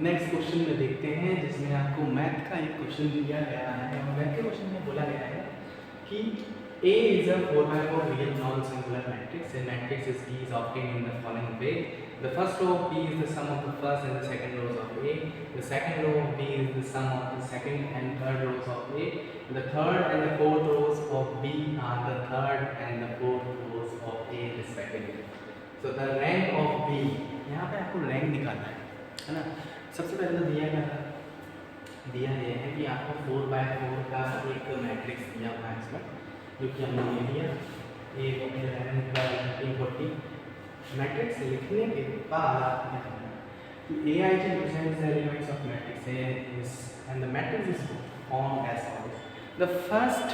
Next question में देखते हैं, जिसमें आपको मैथ का एक क्वेश्चन दिया गया है और मैथ के क्वेश्चन में बोला गया है कि A is a 4x4 real non-singular matrix. A matrix is D is obtained in the following way. The first row of B is the sum of the first and the second rows of A. The second row of B is the sum of the second and third rows of A. The third and the fourth rows of B are the third and the fourth rows of A respectively. So the rank of B, यहाँ पे आपको rank निकालना है ना। सबसे पहले तो दिया क्या था, दिया यह है कि आपको 4x4 का एक मैट्रिक्स दिया हुआ है इसमें, जो कि हमने ले लिया A 11 12 13 14। मैट्रिक्स लिखने के बाद आपको क्या करना है कि AIG represents the elements of matrix A is and the matrix is formed as follows. The first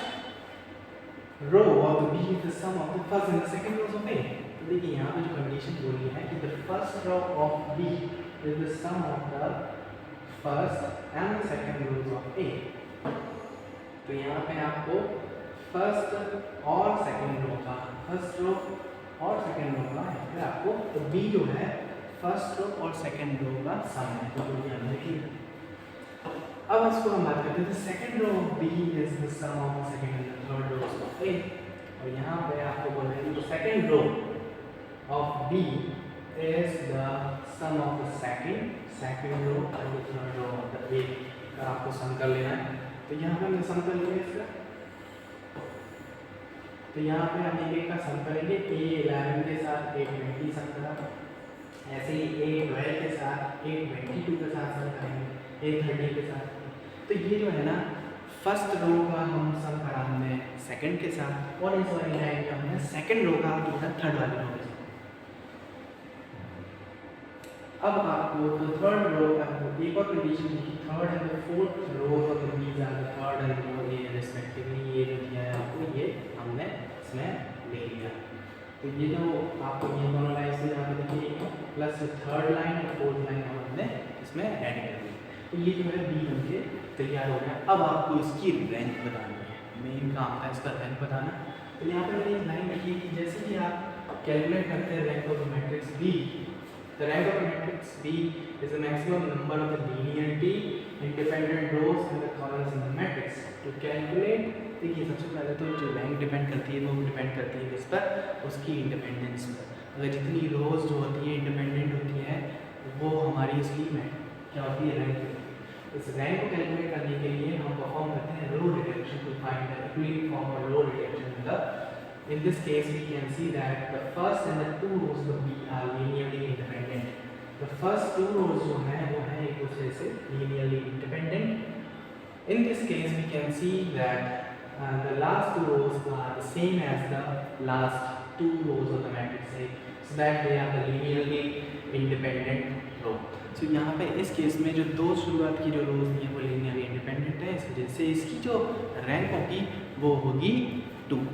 row of the B is the sum of the first and the second rows of A. तो देखिए यहाँ पे जो condition बोली है कि the first row of B is the sum of the first and the second rows of A. तो यहाँ पे आपको फर्स्ट और सेकंड रो का, फर्स्ट रो और सेकंड रो का यहाँ पे आपको, तो B जो है फर्स्ट रो और सेकंड रो का सम है, तो ध्यान रखिए। अब इसको हम बात करते हैं, second row of B is the sum of the second and third rows of A। और यहाँ पे आपको बोल रहे हैं कि second row of B is the sum of the second row and the third row of the A का आपको सम कर लेना है। तो यहाँ पे हम सम कर लेंगे इसका, तो यहाँ पे हम A का सम करेंगे, A 11 के साथ A 20 सम करा, ऐसे ही A 12 के साथ A 22 के साथ सम करेंगे, A 30 के साथ। तो ये जो है ना फर्स्ट रो का हम सम करा हमने सेकंड के साथ, और इस वाली लाइन का हमने सेकंड रो का जो है थर्ड वाली रो के साथ। अब आपको तो थर्ड रो का एक और कंडीशन है कि third and fourth row of the B's are the third and row A respectively, ये जो दिया है आपको ये हमने इसमें ले लिया। तो ये जो आपको ये दोनों लाइन से यहाँ पे देखिए प्लस थर्ड लाइन और फोर्थ लाइन हमने इसमें ऐड कर दी, तो ये जो है बी बन के तैयार हो गया। अब आपको इसकी रैंक बतानी है, मेन काम था इसका रैंक बताना। तो यहाँ पे मैंने एक लाइन रखी है कि जैसे कि आप कैलकुलेट करते हैं rank of the matrix B, the rank of a matrix B is the maximum number of the linearity independent rows and the columns in the matrix. To calculate, देखिए सबसे पहले तो जो रैंक डिपेंड करती है वो डिपेंड करती है किस पर, उसकी इंडिपेंडेंस पर। अगर जितनी रोज जो होती है इंडिपेंडेंट होती है वो हमारी उसकी क्या होती है, रैंक। इस रैंक को कैलकुलेट करने के लिए हम परफॉर्म करते हैं row reduction to find the equivalent form of row reduction. In this case, we can see that the first and the two rows of B are linearly independent. The first two rows जो हैं वो हैं एक दूसरे से linearly independent. In this case, we can see that the last two rows are the same as the last two rows of the matrix A, so that they are the linearly independent row. So यहाँ पे इस case में जो दो शुरुआत की जो रोज हैं वो linearly independent है, इस वजह से इसकी जो रैंक होगी वो होगी 2।